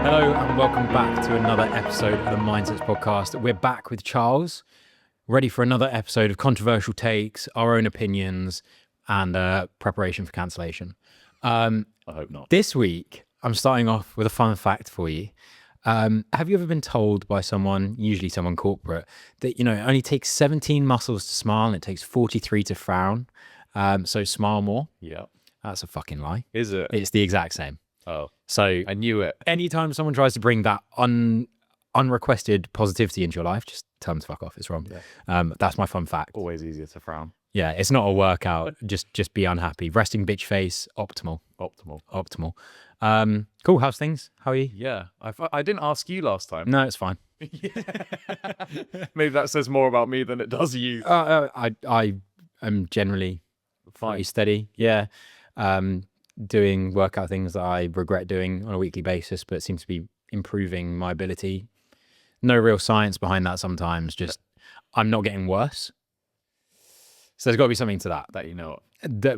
Hello and welcome back to another episode of the MindSets podcast. We're back with Charles, ready for another episode of controversial takes, our own opinions, and preparation for cancellation. I hope not. This week, I'm starting off with a fun fact for you. Have you ever been told by someone, usually someone corporate, that it only takes 17 muscles to smile and it takes 43 to frown? So smile more. Yeah. That's a fucking lie. Is it? It's the exact same. Oh, So I knew it. anytime someone tries to bring that unrequested positivity into your life, just tell them to fuck off. It's wrong. Yeah. That's my fun fact. Always easier to frown. Yeah, it's not a workout. Just be unhappy. Resting bitch face, optimal. Cool. How's things? How are you? Yeah. I didn't ask you last time. No, it's fine. Maybe that says more about me than it does you. I am generally pretty steady. Yeah. Doing workout things that I regret doing on a weekly basis, but seem to be improving my ability. No real science behind that sometimes. Just I'm not getting worse. So there's got to be something to that. That you know.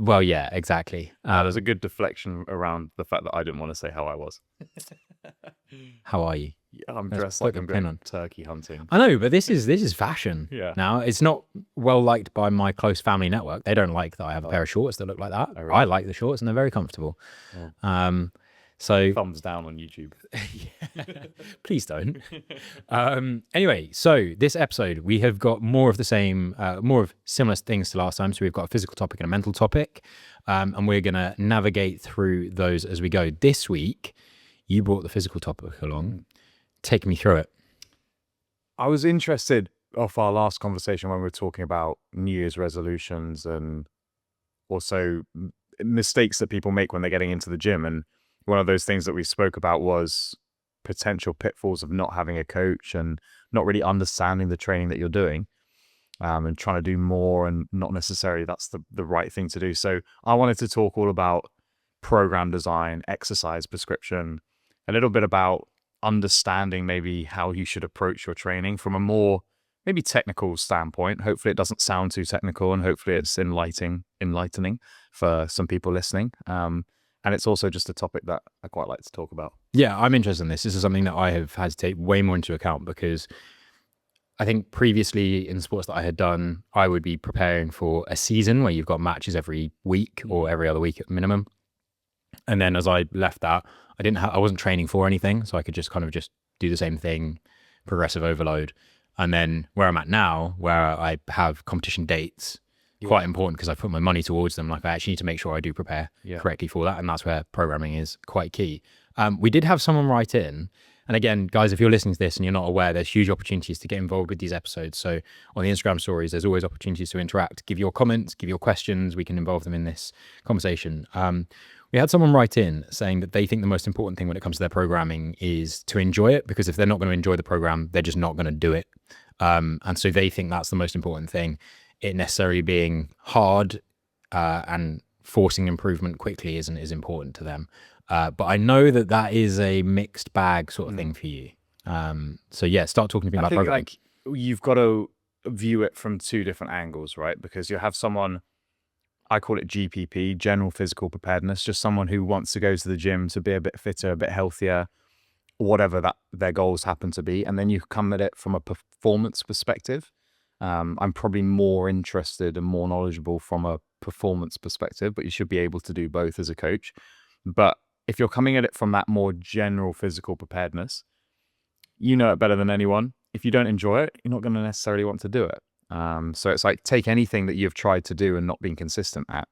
Well, yeah, exactly. There's a good deflection around the fact that I didn't want to say how I was. How are you? Yeah, I'm Let's dressed put like the I'm pin going on. turkey hunting. I know, but this is fashion. Yeah. Now it's not well liked by my close family network. They don't like that I have a pair of shorts that look like that. Oh, really? I like the shorts and they're very comfortable. Oh. So Thumbs down on YouTube. please don't. Anyway, so this episode we have got more of the same, more of similar things to last time. So we've got a physical topic and a mental topic, and we're gonna navigate through those as we go. This week, you brought the physical topic along. Take me through it. I was interested off our last conversation when we were talking about New Year's resolutions and also mistakes that people make when they're getting into the gym. And one of those things that we spoke about was potential pitfalls of not having a coach and not really understanding the training that you're doing, and trying to do more and not necessarily that's the right thing to do. So I wanted to talk all about program design, exercise prescription, a little bit about understanding maybe how you should approach your training from a more maybe technical standpoint. Hopefully it doesn't sound too technical and hopefully it's enlightening for some people listening. And it's also just a topic that I quite like to talk about. Yeah, I'm interested in this. This is something that I have had to take way more into account because I think previously in sports that I had done, I would be preparing for a season where you've got matches every week or every other week at minimum. And then as I left that, I wasn't training for anything, so I could just kind of just do the same thing, progressive overload. And then where I'm at now, where I have competition dates, quite important because I put my money towards them. Like I actually need to make sure I do prepare correctly for that, and that's where programming is quite key. We did have someone write in, and again, guys, if you're listening to this and you're not aware, there's huge opportunities to get involved with these episodes. So on the Instagram stories, there's always opportunities to interact, give your comments, give your questions. We can involve them in this conversation. We had someone write in saying that they think the most important thing when it comes to their programming is to enjoy it, because if they're not going to enjoy the program, they're just not going to do it. And so they think that's the most important thing. It necessarily being hard and forcing improvement quickly isn't as important to them. But I know that is a mixed bag sort of thing for you. So yeah, start talking to me about programming. Like you've got to view it from two different angles, right? Because you have someone, I call it GPP, general physical preparedness, just someone who wants to go to the gym to be a bit fitter, a bit healthier, whatever that their goals happen to be. And then you come at it from a performance perspective. I'm probably more interested and more knowledgeable from a performance perspective, but you should be able to do both as a coach. But if you're coming at it from that more general physical preparedness, you know it better than anyone. If you don't enjoy it, you're not going to necessarily want to do it. So it's like, take anything that you've tried to do and not been consistent at.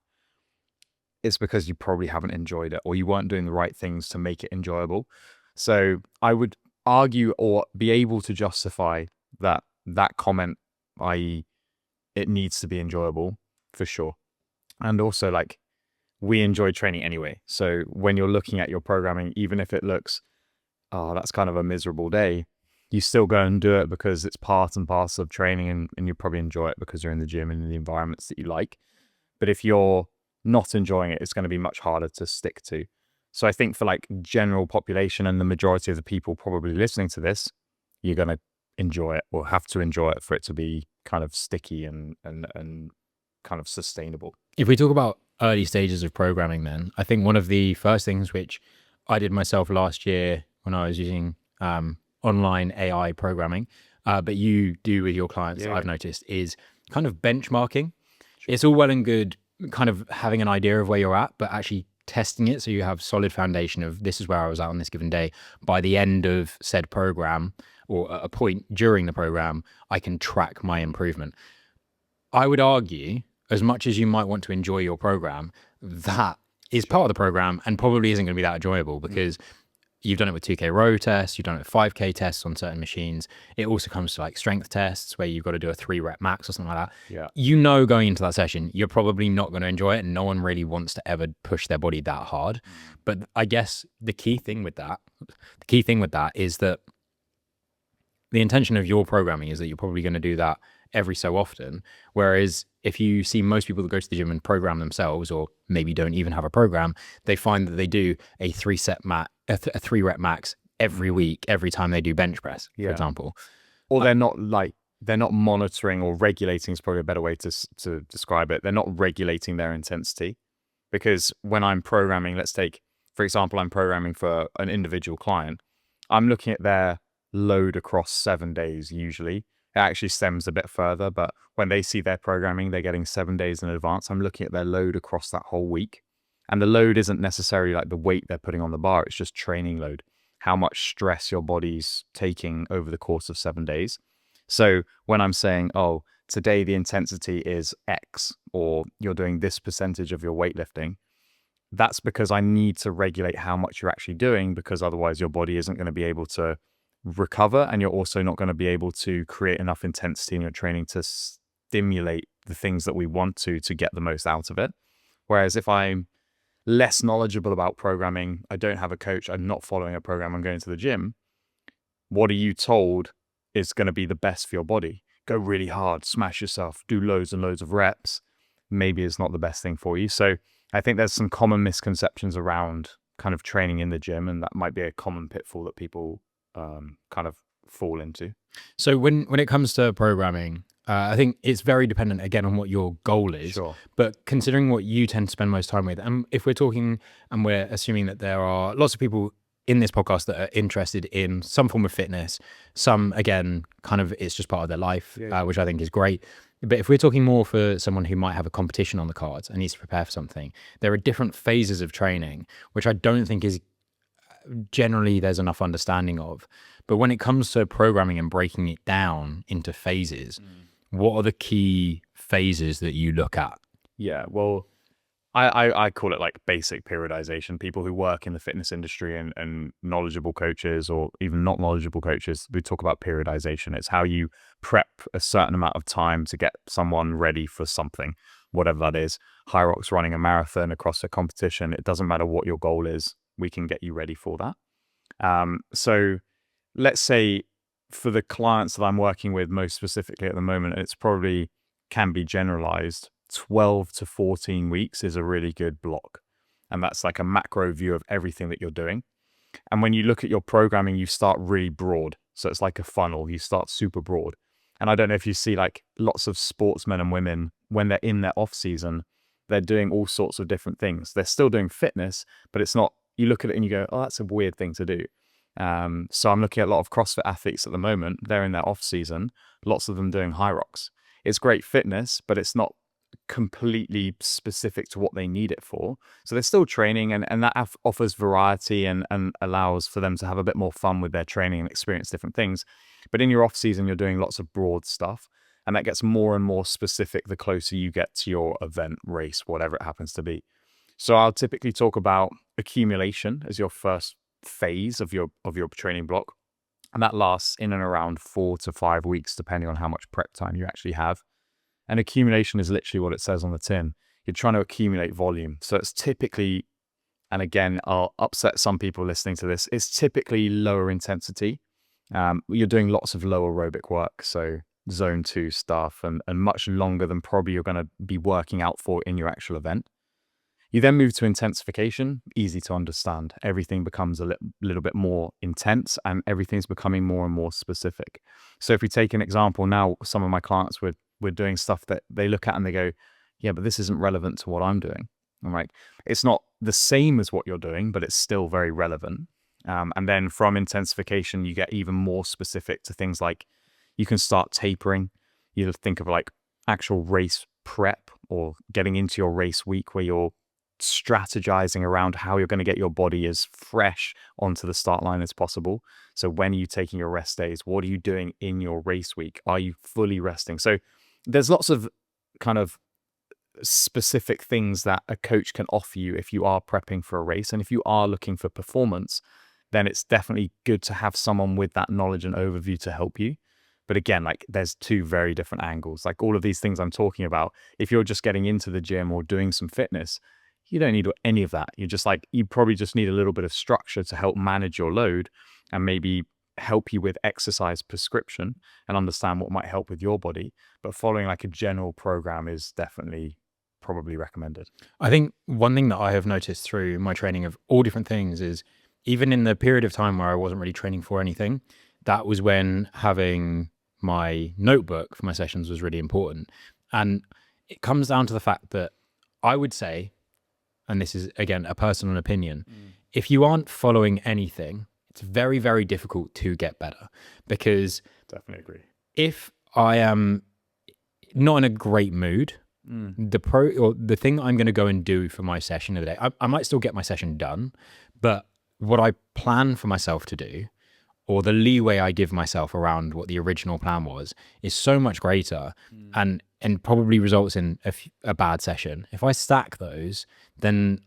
It's because you probably haven't enjoyed it or you weren't doing the right things to make it enjoyable. So I would argue or be able to justify that comment, i.e. it needs to be enjoyable for sure. And also like we enjoy training anyway. So when you're looking at your programming, even if it looks, oh, that's kind of a miserable day, you still go and do it because it's part and parcel of training and you probably enjoy it because you're in the gym and in the environments that you like. But if you're not enjoying it, it's going to be much harder to stick to. So I think for like general population and the majority of the people probably listening to this, you're going to enjoy it or have to enjoy it for it to be kind of sticky and kind of sustainable. If we talk about early stages of programming, then I think one of the first things which I did myself last year when I was using online AI programming, but you do with your clients, Yeah. I've noticed, is kind of benchmarking. It's all well and good kind of having an idea of where you're at, but actually testing it so you have solid foundation of this is where I was at on this given day. By the end of said program or at a point during the program, I can track my improvement. I would argue, as much as you might want to enjoy your program, that is part of the program and probably isn't going to be that enjoyable because you've done it with 2K row tests, you've done it with 5K tests on certain machines. It also comes to like strength tests where you've got to do a 3-rep max or something like that. Yeah. You know, going into that session, you're probably not going to enjoy it, and no one really wants to ever push their body that hard. But I guess the key thing with that is that the intention of your programming is that you're probably going to do that every so often. Whereas if you see most people that go to the gym and program themselves, or maybe don't even have a program, they find that they do a 3-rep max every week, every time they do bench press, for example. Or they're not monitoring or regulating is probably a better way to describe it. They're not regulating their intensity, because when I'm programming, let's take, for example, I'm programming for an individual client. I'm looking at their load across 7 days usually. It actually stems a bit further, but when they see their programming, they're getting 7 days in advance. I'm looking at their load across that whole week. And the load isn't necessarily like the weight they're putting on the bar. It's just training load, how much stress your body's taking over the course of 7 days. So when I'm saying, oh, today the intensity is X, or you're doing this percentage of your weightlifting, that's because I need to regulate how much you're actually doing, because otherwise your body isn't going to be able to recover, and you're also not going to be able to create enough intensity in your training to stimulate the things that we want to get the most out of it. Whereas if I'm less knowledgeable about programming, I don't have a coach, I'm not following a program, I'm going to the gym, what are you told is going to be the best for your body? Go really hard, smash yourself, do loads and loads of reps. Maybe it's not the best thing for you. So I think there's some common misconceptions around kind of training in the gym, and that might be a common pitfall that people kind of fall into. So when it comes to programming, I think it's very dependent again on what your goal is. Sure. But considering what you tend to spend most time with, and if we're talking and we're assuming that there are lots of people in this podcast that are interested in some form of fitness, some again kind of it's just part of their life, which I think is great. But if we're talking more for someone who might have a competition on the cards and needs to prepare for something, there are different phases of training, which I don't think is generally there's enough understanding of. But when it comes to programming and breaking it down into phases, what are the key phases that you look at? Yeah, well, I call it like basic periodization. People who work in the fitness industry and knowledgeable coaches, or even not knowledgeable coaches, we talk about periodization. It's how you prep a certain amount of time to get someone ready for something, whatever that is. Hyrox running a marathon across a competition, it doesn't matter what your goal is, we can get you ready for that. So let's say for the clients that I'm working with most specifically at the moment, it's probably can be generalized. 12 to 14 weeks is a really good block. And that's like a macro view of everything that you're doing. And when you look at your programming, you start really broad. So it's like a funnel. You start super broad. And I don't know if you see like lots of sportsmen and women, when they're in their off season, they're doing all sorts of different things. They're still doing fitness, but it's not, you look at it and you go, oh, that's a weird thing to do. So I'm looking at a lot of CrossFit athletes at the moment. They're in their off season, lots of them doing Hyrox. It's great fitness, but it's not completely specific to what they need it for. So they're still training, and that offers variety and allows for them to have a bit more fun with their training and experience different things. But in your off season, you're doing lots of broad stuff, and that gets more and more specific the closer you get to your event, race, whatever it happens to be. So I'll typically talk about accumulation as your first phase of your training block, and that lasts in and around 4 to 5 weeks, depending on how much prep time you actually have. And accumulation is literally what it says on the tin. You're trying to accumulate volume. So it's typically, and again, I'll upset some people listening to this, it's typically lower intensity. You're doing lots of low aerobic work, so zone 2 stuff, and much longer than probably you're going to be working out for in your actual event. You then move to intensification, easy to understand. Everything becomes a little bit more intense, and everything's becoming more and more specific. So if we take an example now, some of my clients we're doing stuff that they look at and they go, yeah, but this isn't relevant to what I'm doing. I'm like, it's not the same as what you're doing, but it's still very relevant. And then from intensification, you get even more specific to things like you can start tapering. You think of like actual race prep or getting into your race week where you're strategizing around how you're going to get your body as fresh onto the start line as possible. So when are you taking your rest days? What are you doing in your race week? Are you fully resting? So there's lots of kind of specific things that a coach can offer you if you are prepping for a race. And if you are looking for performance, then it's definitely good to have someone with that knowledge and overview to help you. But again, like there's two very different angles. Like all of these things I'm talking about, if you're just getting into the gym or doing some fitness, you don't need any of that. You're just like, you probably just need a little bit of structure to help manage your load and maybe help you with exercise prescription and understand what might help with your body. But following like a general program is definitely probably recommended. I think one thing that I have noticed through my training of all different things is even in the period of time where I wasn't really training for anything, that was when having my notebook for my sessions was really important. And it comes down to the fact that I would say, and this is again a personal opinion, if you aren't following anything, it's very, very difficult to get better. Because Definitely agree. if I am not in a great mood, the thing that I'm going to go and do for my session of the day, I might still get my session done, but what I plan for myself to do, or the leeway I give myself around what the original plan was, is so much greater and probably results in a bad session. If I stack those, then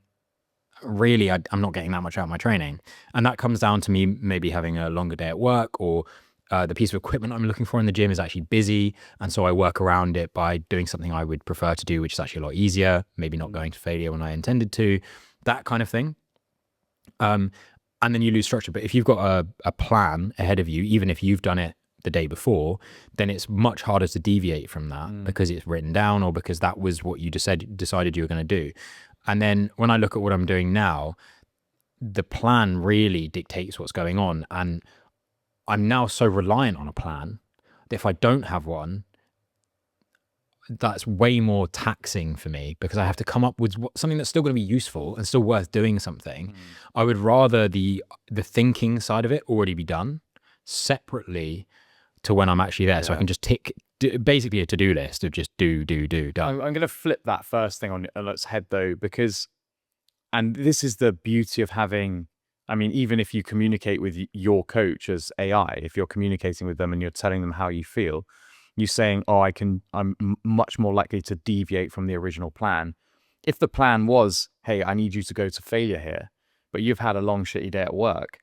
really I'm not getting that much out of my training. And that comes down to me maybe having a longer day at work, or the piece of equipment I'm looking for in the gym is actually busy. And so I work around it by doing something I would prefer to do, which is actually a lot easier, maybe not going to failure when I intended to, that kind of thing. And then you lose structure. But if you've got a plan ahead of you, even if you've done it the day before, then it's much harder to deviate from that because it's written down or because that was what you decided you were going to do. And then when I look at what I'm doing now, the plan really dictates what's going on. And I'm now so reliant on a plan that if I don't have one, that's way more taxing for me because I have to come up with something that's still going to be useful and still worth doing something. I would rather the thinking side of it already be done separately to when I'm actually there. So I can just tick basically a to-do list of just do, done. I'm going to flip that first thing on its head though, because, and this is the beauty of having, I mean, even if you communicate with your coach as AI, if you're communicating with them and you're telling them how you feel, you're saying, oh, I'm much more likely to deviate from the original plan. If the plan was, hey, I need you to go to failure here, but you've had a long, shitty day at work,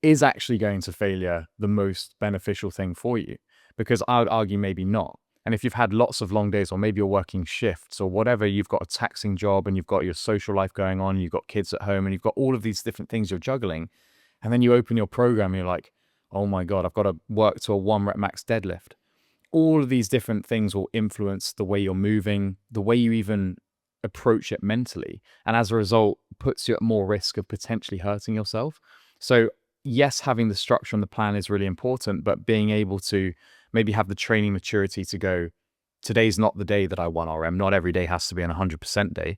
is actually going to failure the most beneficial thing for you? Because I would argue maybe not. And if you've had lots of long days, or maybe you're working shifts or whatever, you've got a taxing job and you've got your social life going on, you've got kids at home and you've got all of these different things you're juggling. And then you open your program and you're like, oh my God, I've got to work to a 1 rep max deadlift. All of these different things will influence the way you're moving, the way you even approach it mentally. And as a result, puts you at more risk of potentially hurting yourself. So yes, having the structure and the plan is really important, but being able to maybe have the training maturity to go, today's not the day that I want RM. Not every day has to be an 100% day.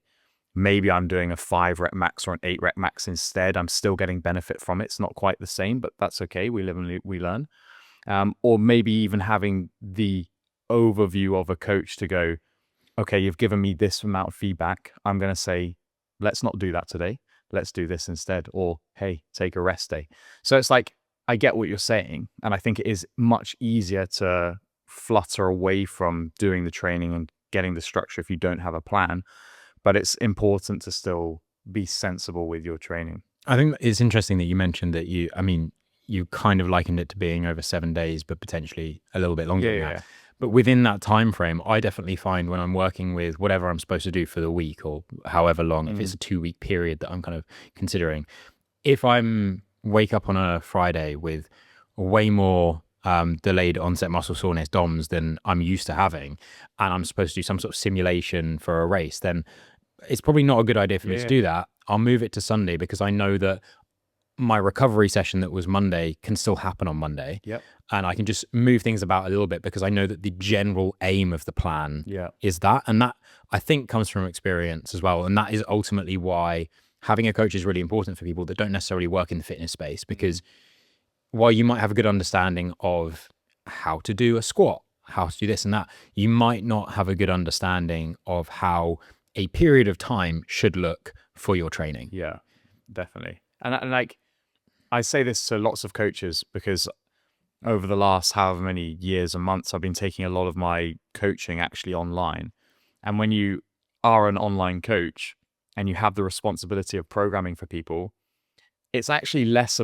Maybe I'm doing a 5 rep max or an 8 rep max instead. I'm still getting benefit from it. It's not quite the same, but that's okay. We live and we learn. Or maybe even having the overview of a coach to go, okay, you've given me this amount of feedback. I'm going to say, let's not do that today. Let's do this instead. Or, hey, take a rest day. So it's like, I get what you're saying. And I think it is much easier to flutter away from doing the training and getting the structure if you don't have a plan. But it's important to still be sensible with your training. I think it's interesting that you mentioned that you kind of likened it to being over 7 days, but potentially a little bit longer than that. But within that time frame, I definitely find when I'm working with whatever I'm supposed to do for the week or however long, if it's a 2-week period that I'm kind of considering, if I'm wake up on a Friday with way more delayed onset muscle soreness DOMS than I'm used to having, and I'm supposed to do some sort of simulation for a race, then it's probably not a good idea for me to do that. I'll move it to Sunday because I know that my recovery session that was Monday can still happen on Monday. Yep. And I can just move things about a little bit because I know that the general aim of the plan Yeah. is that. And that, I think, comes from experience as well. And that is ultimately why having a coach is really important for people that don't necessarily work in the fitness space, because while you might have a good understanding of how to do a squat, how to do this and that, you might not have a good understanding of how a period of time should look for your training. Yeah, definitely. And like, I say this to lots of coaches because over the last however many years and months, I've been taking a lot of my coaching actually online. And when you are an online coach and you have the responsibility of programming for people, it's actually less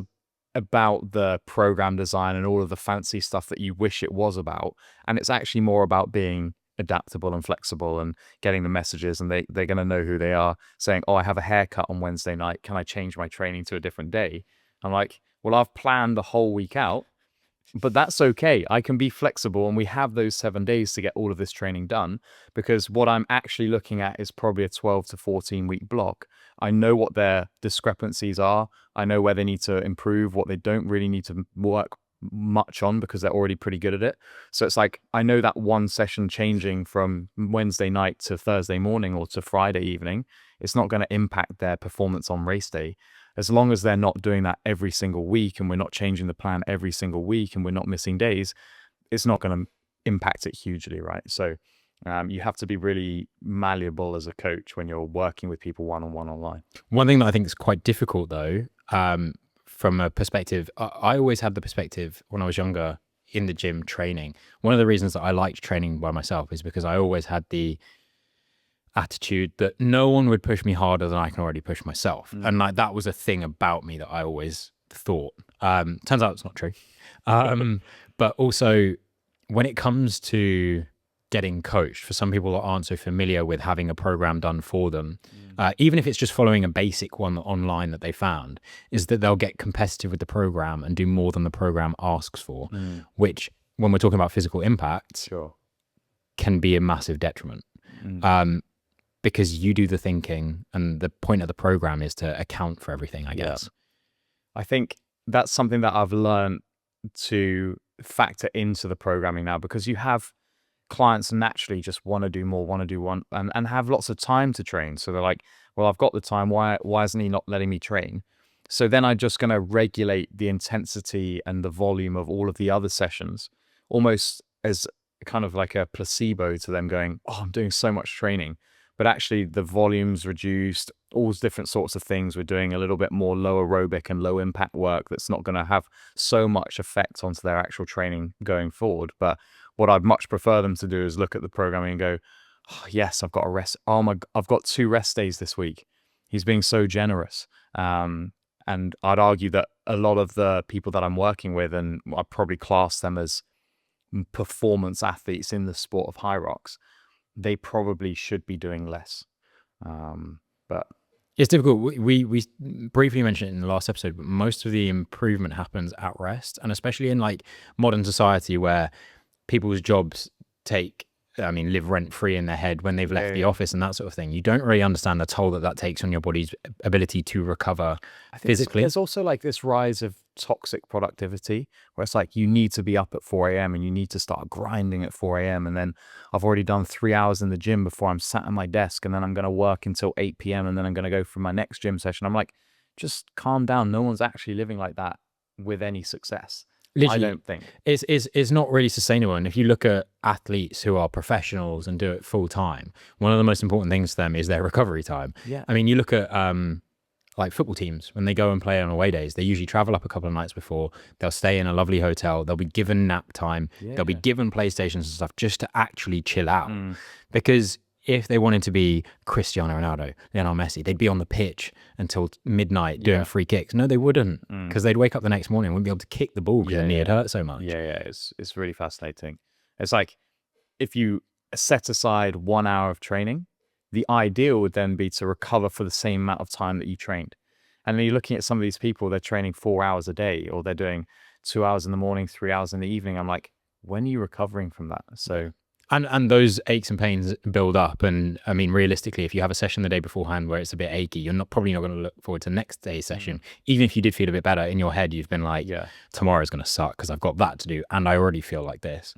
about the program design and all of the fancy stuff that you wish it was about. And it's actually more about being adaptable and flexible and getting the messages, and they're going to know who they are, saying, oh, I have a haircut on Wednesday night. Can I change my training to a different day? I'm like, well, I've planned the whole week out, but that's okay. I can be flexible, and we have those 7 days to get all of this training done, because what I'm actually looking at is probably a 12 to 14 week block. I know what their discrepancies are. I know where they need to improve, what they don't really need to work much on because they're already pretty good at it. So it's like, I know that one session changing from Wednesday night to Thursday morning or to Friday evening, it's not going to impact their performance on race day. As long as they're not doing that every single week, and we're not changing the plan every single week, and we're not missing days, it's not going to impact it hugely, right? So you have to be really malleable as a coach when you're working with people one-on-one online. One thing that I think is quite difficult though, from a perspective, I always had the perspective when I was younger in the gym training. One of the reasons that I liked training by myself is because I always had the attitude that no one would push me harder than I can already push myself. And like, that was a thing about me that I always thought. Turns out it's not true. But also when it comes to getting coached, for some people that aren't so familiar with having a program done for them, even if it's just following a basic one online that they found, is that they'll get competitive with the program and do more than the program asks for, which when we're talking about physical impact, can be a massive detriment. Because you do the thinking, and the point of the program is to account for everything, I guess. I think that's something that I've learned to factor into the programming now, because you have clients naturally just want to do more, want to do one, and have lots of time to train. So they're like, well, I've got the time. Why isn't he not letting me train? So then I'm just going to regulate the intensity and the volume of all of the other sessions, almost as kind of like a placebo to them going, oh, I'm doing so much training. But actually the volume's reduced, all different sorts of things. We're doing a little bit more low aerobic and low impact work that's not going to have so much effect onto their actual training going forward. But what I'd much prefer them to do is look at the programming and go, oh, yes, I've got a rest. Oh my, I've got 2 rest days this week. He's being so generous. And I'd argue that a lot of the people that I'm working with, and I'd probably class them as performance athletes in the sport of high rocks, they probably should be doing less. But it's difficult. We briefly mentioned it in the last episode, but most of the improvement happens at rest, and especially in like modern society where people's jobs live rent free in their head when they've left the office and that sort of thing. You don't really understand the toll that takes on your body's ability to recover physically. There's also like this rise of toxic productivity where it's like you need to be up at 4 a.m. and you need to start grinding at 4 a.m. And then I've already done 3 hours in the gym before I'm sat at my desk, and then I'm going to work until 8 p.m. and then I'm going to go for my next gym session. I'm like, just calm down. No one's actually living like that with any success. Literally, I don't think it's not really sustainable. And if you look at athletes who are professionals and do it full time, one of the most important things to them is their recovery time. Yeah. I mean, you look at like football teams, when they go and play on away days, they usually travel up a couple of nights before. They'll stay in a lovely hotel. They'll be given nap time. They'll be given PlayStations and stuff just to actually chill out. Because if they wanted to be Cristiano Ronaldo, Lionel Messi, they'd be on the pitch until midnight doing free kicks. No, they wouldn't, because they'd wake up the next morning and wouldn't be able to kick the ball because their knee had hurt so much. It's really fascinating. It's like, if you set aside 1 hour of training, the ideal would then be to recover for the same amount of time that you trained. And then you're looking at some of these people, they're training 4 hours a day, or they're doing 2 hours in the morning, 3 hours in the evening. I'm like, when are you recovering from that? So And those aches and pains build up. And I mean, realistically, if you have a session the day beforehand where it's a bit achy, you're probably not going to look forward to next day's session. Even if you did feel a bit better in your head, you've been like, tomorrow's going to suck because I've got that to do. And I already feel like this.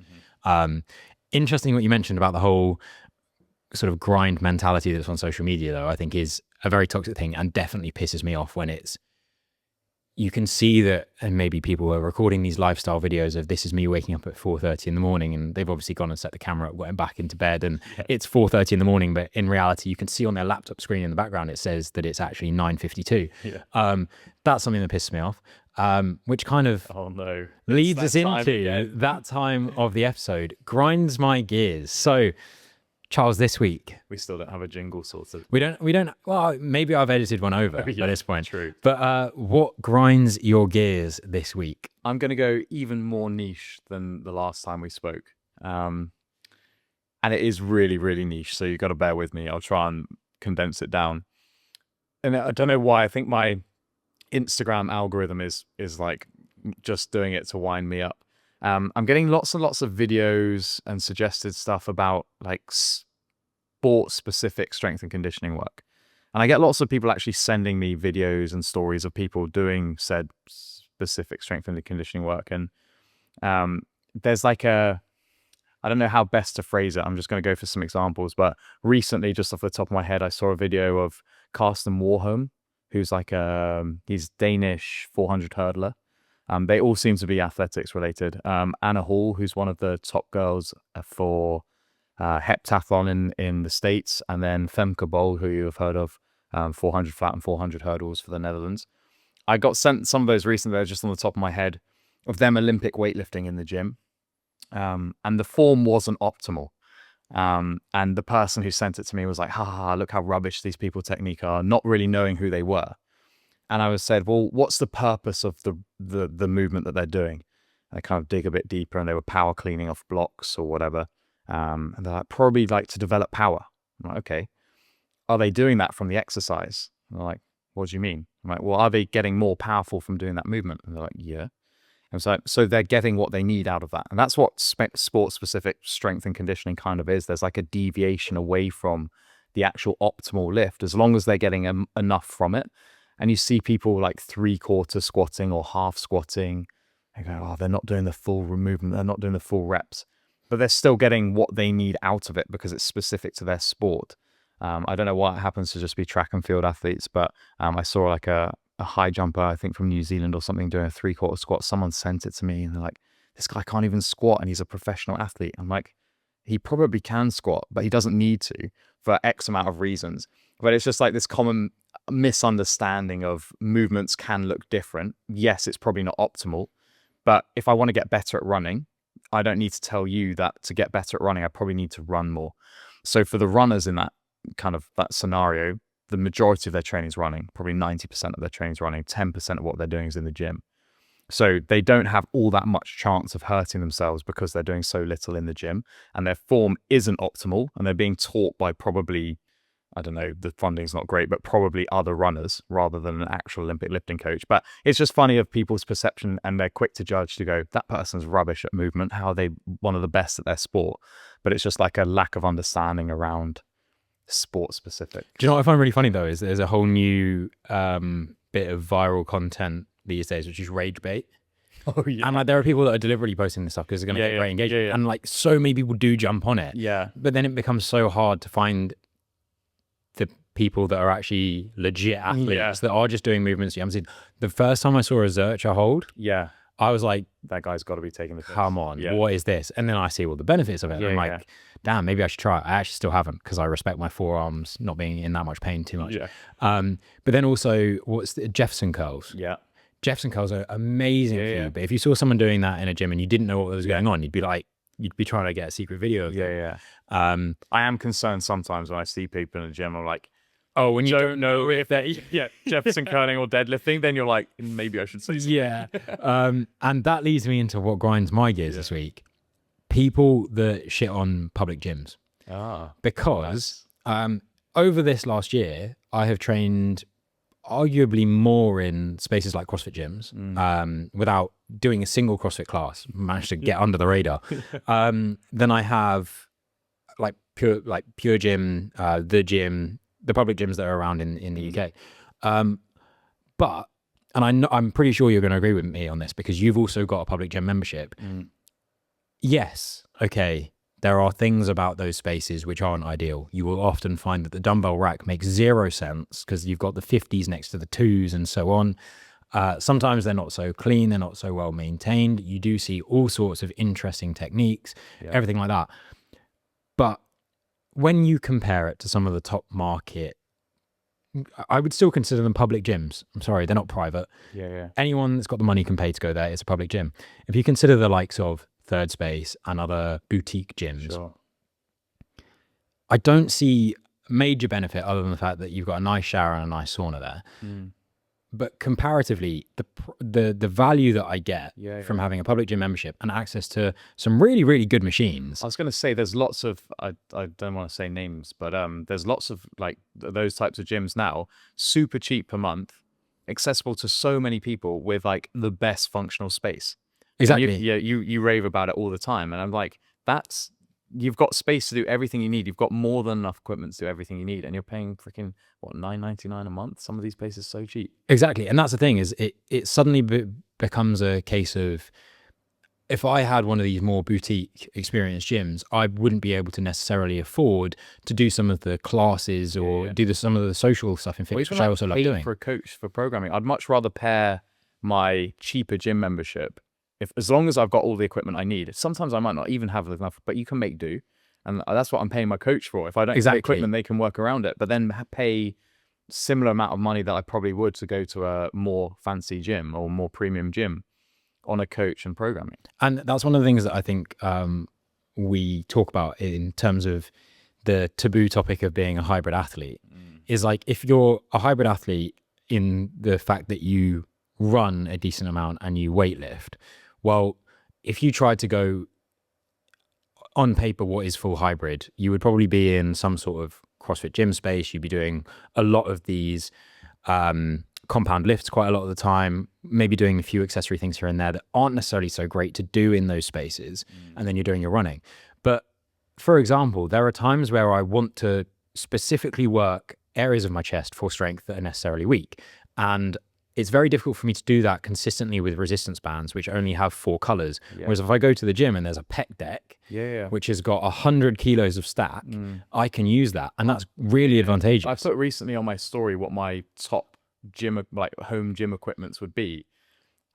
Interesting what you mentioned about the whole sort of grind mentality that's on social media, though, I think is a very toxic thing and definitely pisses me off when you can see that, and maybe people are recording these lifestyle videos of this is me waking up at 4:30 in the morning, and they've obviously gone and set the camera up, went back into bed, and it's 4:30 in the morning, but in reality, you can see on their laptop screen in the background, it says that it's actually 9:52. That's something that pisses me off, which kind of leads us into that time of the episode, grinds my gears. So, Charles, this week we still don't have a jingle sorted. We don't. Well, maybe I've edited one over at this point. True. But what grinds your gears this week? I'm going to go even more niche than the last time we spoke, and it is really, really niche. So you've got to bear with me. I'll try and condense it down. And I don't know why. I think my Instagram algorithm is like just doing it to wind me up. I'm getting lots and lots of videos and suggested stuff about like sport-specific strength and conditioning work. And I get lots of people actually sending me videos and stories of people doing said specific strength and conditioning work. And there's like I don't know how best to phrase it. I'm just going to go for some examples. But recently, just off the top of my head, I saw a video of Karsten Warholm, who's like he's Danish 400 hurdler. They all seem to be athletics related. Anna Hall, who's one of the top girls for heptathlon in the States, and then Femke Bol, who you have heard of, 400 flat and 400 hurdles for the Netherlands. I got sent some of those recently, just on the top of my head, of them Olympic weightlifting in the gym. And the form wasn't optimal. And the person who sent it to me was like, look how rubbish these people technique are, not really knowing who they were. And I was said, well, what's the purpose of the movement that they're doing? And I kind of dig a bit deeper, and they were power cleaning off blocks or whatever. And they're like, probably like to develop power. I'm like, okay. Are they doing that from the exercise? And they're like, what do you mean? I'm like, well, are they getting more powerful from doing that movement? And they're like, yeah. And so they're getting what they need out of that. And that's what sport-specific strength and conditioning kind of is. There's like a deviation away from the actual optimal lift, as long as they're getting enough from it. And you see people like 3/4 squatting or half squatting. They go, oh, they're not doing the full movement. They're not doing the full reps. But they're still getting what they need out of it because it's specific to their sport. I don't know why it happens to just be track and field athletes, but I saw like a high jumper, I think from New Zealand or something, doing a 3/4 squat. Someone sent it to me and they're like, this guy can't even squat and he's a professional athlete. I'm like, he probably can squat, but he doesn't need to for X amount of reasons. But it's just like this common misunderstanding of movements can look different. Yes, it's probably not optimal, but if I want to get better at running, I don't need to tell you that to get better at running, I probably need to run more. So for the runners in that kind of that scenario, the majority of their training is running, probably 90% of their training is running, 10% of what they're doing is in the gym. So they don't have all that much chance of hurting themselves because they're doing so little in the gym, and their form isn't optimal, and they're being taught by probably, I don't know, the funding's not great, but probably other runners rather than an actual Olympic lifting coach. But it's just funny of people's perception, and they're quick to judge, to go, that person's rubbish at movement. How are they one of the best at their sport? But it's just like a lack of understanding around sport specific. Do you know what I find really funny though, is there's a whole new bit of viral content these days, which is rage bait. Oh yeah. And like there are people that are deliberately posting this stuff because they're going to get great engagement. And like so many people do jump on it. Yeah. But then it becomes so hard to find the people that are actually legit athletes that are just doing movements. I'm saying the first time I saw a Zercher hold, I was like, that guy's got to be taking the piss. Come on, what is this? And then I see all the benefits of it. And I'm like, damn, maybe I should try it. I actually still haven't, because I respect my forearms not being in that much pain too much. But then also, what's the Jefferson curls? Jefferson curls are amazing for you. But if you saw someone doing that in a gym and you didn't know what was going on, you'd be like, you'd be trying to get a secret video of them. I am concerned sometimes when I see people in the gym. I'm like, oh, when you don't know if they're Jefferson curling or deadlifting, then you're like, maybe I should say something. And that leads me into what grinds my gears this week. People that shit on public gyms. Because over this last year, I have trained arguably more in spaces like CrossFit gyms without doing a single CrossFit class, managed to get under the radar, than I have pure gym, the public gyms that are around in the UK. But, and I'm pretty sure you're going to agree with me on this because you've also got a public gym membership. Yes, okay, there are things about those spaces which aren't ideal. You will often find that the dumbbell rack makes zero sense because you've got the 50s next to the 2s and so on. Sometimes they're not so clean, they're not so well maintained. You do see all sorts of interesting techniques, everything like that. But when you compare it to some of the top market, I would still consider them public gyms. I'm sorry, they're not private. Anyone that's got the money can pay to go there. It's a public gym. If you consider the likes of Third Space and other boutique gyms, I don't see major benefit other than the fact that you've got a nice shower and a nice sauna there. But comparatively, the value that I get from having a public gym membership and access to some really, really good machines. I was going to say there's lots of, I don't want to say names, but there's lots of like those types of gyms now, super cheap per month, accessible to so many people with like the best functional space. Exactly. You rave about it all the time. And I'm like, you've got space to do everything you need. You've got more than enough equipment to do everything you need. And you're paying freaking, what, $9.99 a month? Some of these places are so cheap. Exactly. And that's the thing is it suddenly becomes a case of, if I had one of these more boutique experienced gyms, I wouldn't be able to necessarily afford to do some of the classes or do some of the social stuff in fitness, which I also love doing. For a coach for programming, I'd much rather pair my cheaper gym membership, as long as I've got all the equipment I need. Sometimes I might not even have enough, but you can make do. And that's what I'm paying my coach for. If I don't have the equipment, they can work around it, but then pay similar amount of money that I probably would to go to a more fancy gym or more premium gym on a coach and programming. And that's one of the things that I think we talk about in terms of the taboo topic of being a hybrid athlete is like, if you're a hybrid athlete in the fact that you run a decent amount and you weightlift, well, if you tried to go on paper what is full hybrid, you would probably be in some sort of CrossFit gym space. You'd be doing a lot of these compound lifts quite a lot of the time, maybe doing a few accessory things here and there that aren't necessarily so great to do in those spaces, and then you're doing your running. But for example, there are times where I want to specifically work areas of my chest for strength that are necessarily weak, and it's very difficult for me to do that consistently with resistance bands, which only have 4 colors. Whereas if I go to the gym and there's a pec deck, which has got 100 kilos of stack, I can use that. And that's really advantageous. I put recently on my story what my top gym, like home gym equipments would be.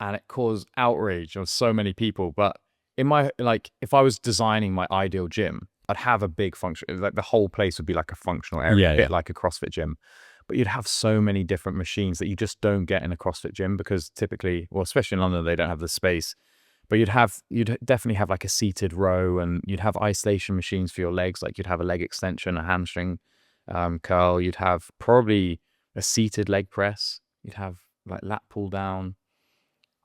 And it caused outrage on so many people. But in my, like, if I was designing my ideal gym, I'd have a big function, like the whole place would be like a functional area, a bit like a CrossFit gym. But you'd have so many different machines that you just don't get in a CrossFit gym because typically, well, especially in London, they don't have the space. But you'd definitely have like a seated row, and you'd have isolation machines for your legs. Like you'd have a leg extension, a hamstring curl. You'd have probably a seated leg press. You'd have like lat pull down.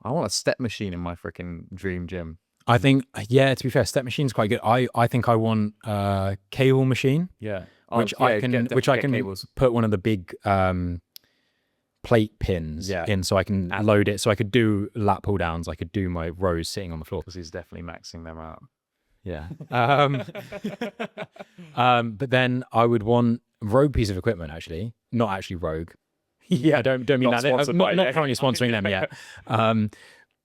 I want a step machine in my freaking dream gym. I think, to be fair, step machine's quite good. I think I want a cable machine. Which I can put one of the big plate pins in, so I can load it. So I could do lat pull downs. I could do my rows sitting on the floor. Because he's definitely maxing them out. But then I would want a rogue piece of equipment, actually, not actually rogue. Don't mean not that. I'm not currently sponsoring them yet.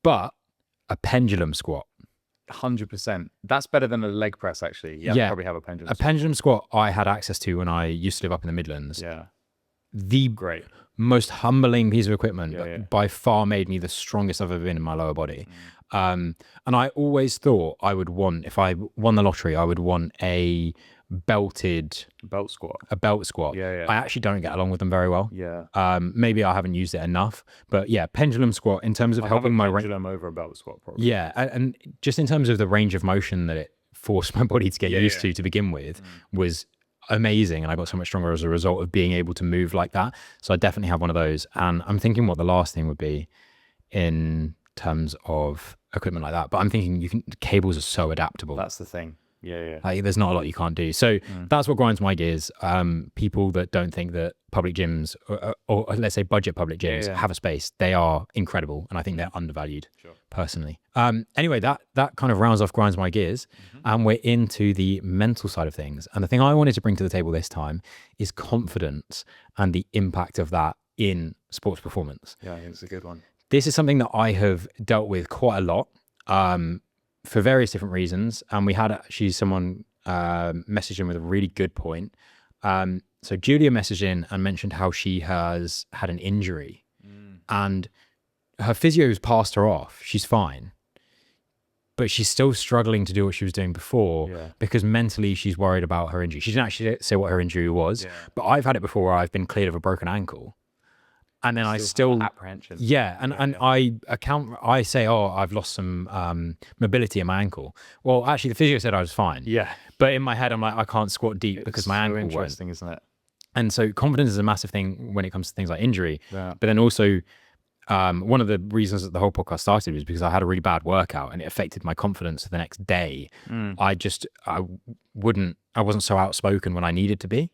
But a pendulum squat. 100%. That's better than a leg press, actually. Probably have a pendulum. A pendulum squat I had access to when I used to live up in the Midlands. The most humbling piece of equipment, but by far made me the strongest I've ever been in my lower body. And I always thought I would want, if I won the lottery, I would want a belt squat. I actually don't get along with them very well. Maybe I haven't used it enough, but pendulum squat in terms of helping my pendulum over a belt squat probably. And just in terms of the range of motion that it forced my body to get used to begin with was amazing, and I got so much stronger as a result of being able to move like that. So I definitely have one of those, and I'm thinking what the last thing would be in terms of equipment like that, but I'm thinking cables are so adaptable. That's the thing. Yeah. Like, there's not a lot you can't do. So that's what grinds my gears. People that don't think that public gyms or let's say budget public gyms have a space, they are incredible, and I think they're undervalued personally. Anyway, that kind of rounds off grinds my gears, and we're into the mental side of things. And the thing I wanted to bring to the table this time is confidence and the impact of that in sports performance. Yeah, I think it's a good one. This is something that I have dealt with quite a lot. For various different reasons. And we had actually someone message in with a really good point. So Julia messaged in and mentioned how she has had an injury and her physio's passed her off. She's fine, but she's still struggling to do what she was doing before because mentally she's worried about her injury. She didn't actually say what her injury was, but I've had it before where I've been cleared of a broken ankle. And then I still apprehension. And I say, oh, I've lost some mobility in my ankle. Well, actually, the physio said I was fine. Yeah, but in my head, I'm like, I can't squat deep because my ankle won't. Interesting, isn't it? And so confidence is a massive thing when it comes to things like injury. Yeah. But then also, one of the reasons that the whole podcast started was because I had a really bad workout and it affected my confidence the next day. I wasn't so outspoken when I needed to be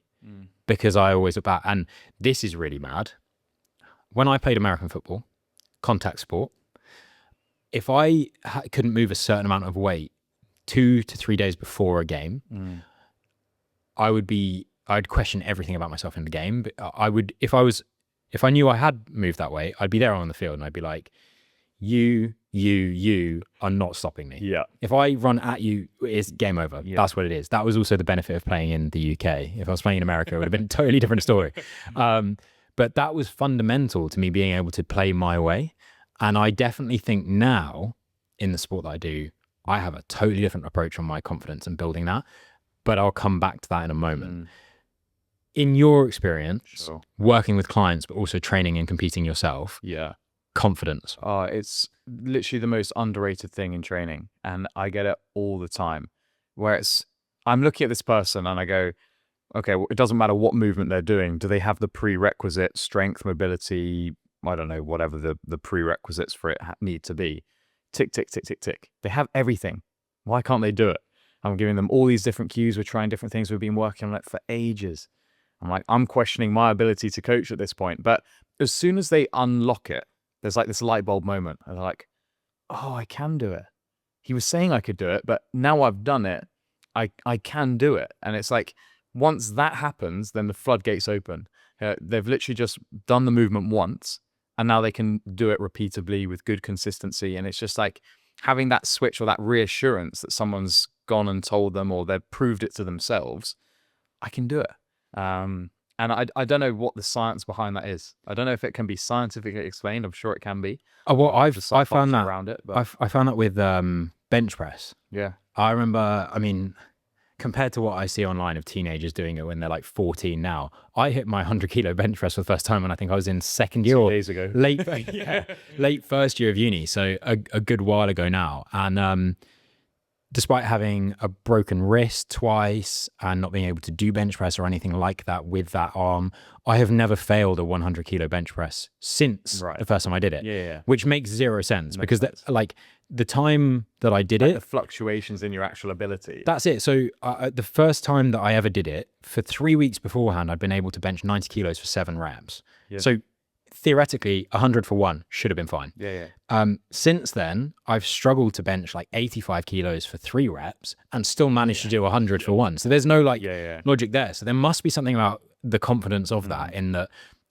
because I always look back. And this is really mad. When I played American football, contact sport, if I couldn't move a certain amount of weight 2 to 3 days before a game, I'd question everything about myself in the game. But if I knew I had moved that weight, I'd be there on the field and I'd be like, you are not stopping me. Yeah. If I run at you, it's game over. Yeah. That's what it is. That was also the benefit of playing in the UK. If I was playing in America, it would have been a totally different story. But that was fundamental to me being able to play my way. And I definitely think now in the sport that I do, I have a totally different approach on my confidence and building that. But I'll come back to that in a moment. In your experience, working with clients, but also training and competing yourself, confidence. It's literally the most underrated thing in training. And I get it all the time where I'm looking at this person and I go, okay, well, it doesn't matter what movement they're doing. Do they have the prerequisite strength, mobility, I don't know, whatever the prerequisites for it need to be? Tick, tick, tick, tick, tick. They have everything. Why can't they do it? I'm giving them all these different cues. We're trying different things. We've been working on it for ages. I'm questioning my ability to coach at this point. But as soon as they unlock it, there's like this light bulb moment. And they're like, oh, I can do it. He was saying I could do it, but now I've done it, I can do it. And it's like, once that happens, then the floodgates open. They've literally just done the movement once, and now they can do it repeatedly with good consistency. And it's just like having that switch or that reassurance that someone's gone and told them, or they've proved it to themselves, I can do it. And I don't know what the science behind that is. I don't know if it can be scientifically explained. I'm sure it can be. Oh, well, I found that around it. But I found that with bench press. Yeah, I remember. I mean, compared to what I see online of teenagers doing it when they're like 14 now, I hit my 100-kilo bench press for the first time when I think I was in second year 2 days ago, late first year of uni. So a good while ago now. And despite having a broken wrist twice and not being able to do bench press or anything like that with that arm, I have never failed a 100-kilo bench press since the first time I did it. Which makes zero sense because the time that I did it, the fluctuations in your actual ability. That's it. So the first time that I ever did it, for 3 weeks beforehand, I'd been able to bench 90 kilos for 7 reps. Yeah. So theoretically, 100 for 1 should have been fine. Since then, I've struggled to bench like 85 kilos for 3 reps and still managed to do 100 for 1. So there's no logic there. So there must be something about the confidence of that, in that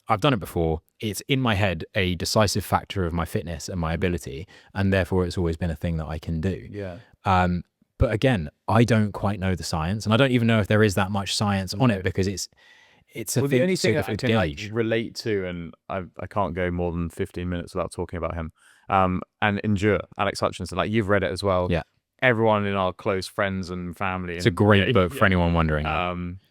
I've done it before. It's in my head a decisive factor of my fitness and my ability, and therefore it's always been a thing that I can do. But again, I don't quite know the science, and I don't even know if there is that much science on it, because it's a the only thing I can gauge. Relate to, and I can't go more than 15 minutes without talking about him. And Endure, Alex Hutchinson, like you've read it as well. Yeah. Everyone in our close friends and family. It's a great book for anyone wondering.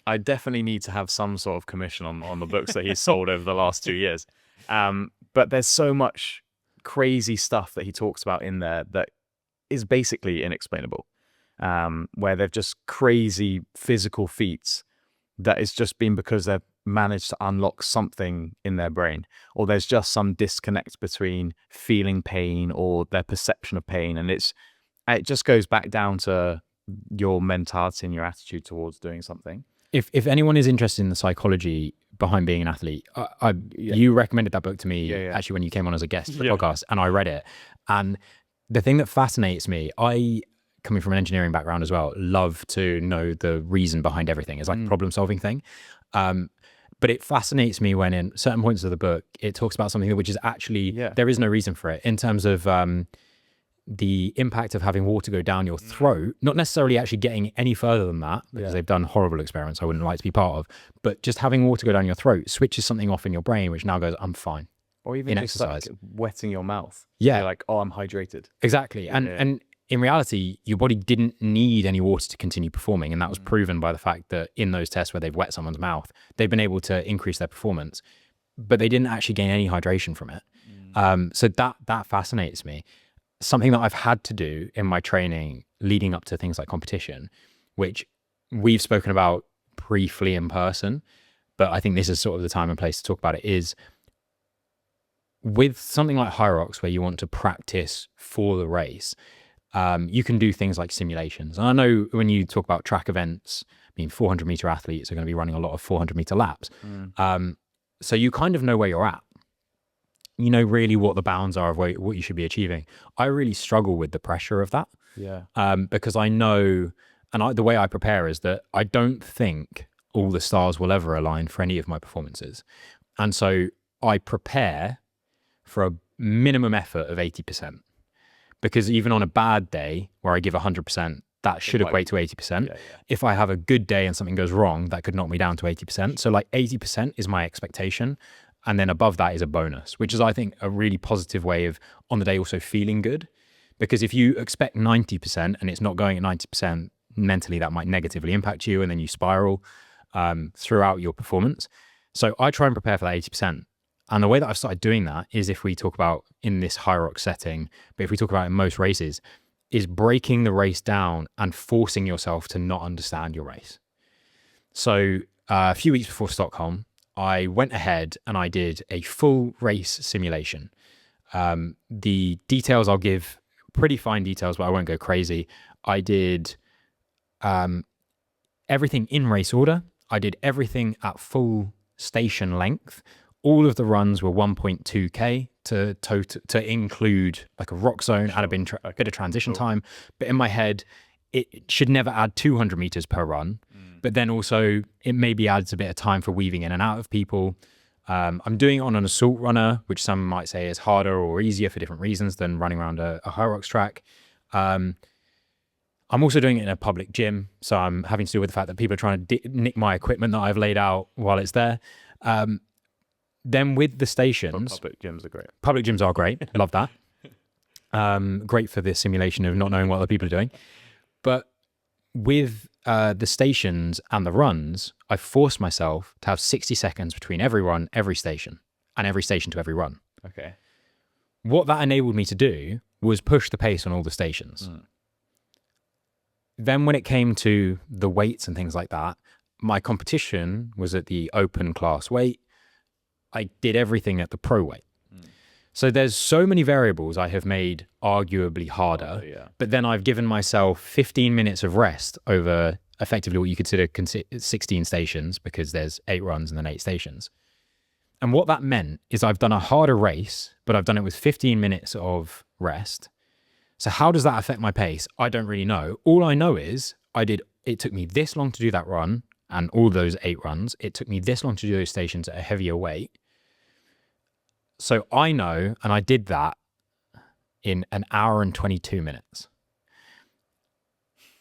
I definitely need to have some sort of commission on the books that he's sold over the last 2 years. But there's so much crazy stuff that he talks about in there that is basically inexplainable, where they've just crazy physical feats that it's just been because they've managed to unlock something in their brain, or there's just some disconnect between feeling pain or their perception of pain. And it just goes back down to your mentality and your attitude towards doing something. If anyone is interested in the psychology behind being an athlete, you recommended that book to me actually when you came on as a guest for the podcast, and I read it. And the thing that fascinates me, I, coming from an engineering background as well, love to know the reason behind everything. It's like a problem solving thing. But it fascinates me when in certain points of the book, it talks about something which is actually, there is no reason for it in terms of the impact of having water go down your throat, not necessarily actually getting any further than that, because they've done horrible experiments I wouldn't like to be part of, but just having water go down your throat switches something off in your brain, which now goes, I'm fine. Or even in just exercise. like wetting your mouth. Yeah. You're like, oh, I'm hydrated. Exactly. And in reality, your body didn't need any water to continue performing. And that was proven by the fact that in those tests where they've wet someone's mouth, they've been able to increase their performance, but they didn't actually gain any hydration from it. So that fascinates me. Something that I've had to do in my training leading up to things like competition, which we've spoken about briefly in person, but I think this is sort of the time and place to talk about it, is with something like High Rocks, where you want to practice for the race, you can do things like simulations. And I know when you talk about track events, I mean, 400-meter athletes are going to be running a lot of 400-meter laps. So you kind of know where you're at. You know really what the bounds are of what you should be achieving. I really struggle with the pressure of that. Because I know, and the way I prepare is that I don't think all the stars will ever align for any of my performances. And so I prepare for a minimum effort of 80%. Because even on a bad day where I give 100%, that should equate to 80%. If I have a good day and something goes wrong, that could knock me down to 80%. So like 80% is my expectation. And then above that is a bonus, which is, I think, a really positive way of on the day also feeling good. Because if you expect 90% and it's not going at 90%, mentally that might negatively impact you, and then you spiral throughout your performance. So I try and prepare for that 80%. And the way that I've started doing that is, if we talk about in this High Rock setting, but if we talk about in most races, is breaking the race down and forcing yourself to not understand your race. So a few weeks before Stockholm, I went ahead and I did a full race simulation. The details I'll give, pretty fine details, but I won't go crazy. I did everything in race order. I did everything at full station length. All of the runs were 1.2K to include like a rock zone and a bit of transition time. But in my head, it should never add 200 meters per run. But then also it maybe adds a bit of time for weaving in and out of people. I'm doing it on an assault runner, which some might say is harder or easier for different reasons than running around a High Rocks track. I'm also doing it in a public gym. So I'm having to do with the fact that people are trying to nick my equipment that I've laid out while it's there. Then with the stations... But public gyms are great. Public gyms are great. Love that. Great for the simulation of not knowing what other people are doing. But with the stations and the runs, I forced myself to have 60 seconds between every run, every station, and every station to every run. Okay. What that enabled me to do was push the pace on all the stations. Then when it came to the weights and things like that, my competition was at the open class weight. I did everything at the pro weight. So there's so many variables I have made arguably harder, but then I've given myself 15 minutes of rest over effectively what you consider 16 stations, because there's 8 runs and then 8 stations. And what that meant is I've done a harder race, but I've done it with 15 minutes of rest. So how does that affect my pace? I don't really know. All I know is it took me this long to do that run and all those 8 runs. It took me this long to do those stations at a heavier weight. So I know, and I did that in 1 hour and 22 minutes.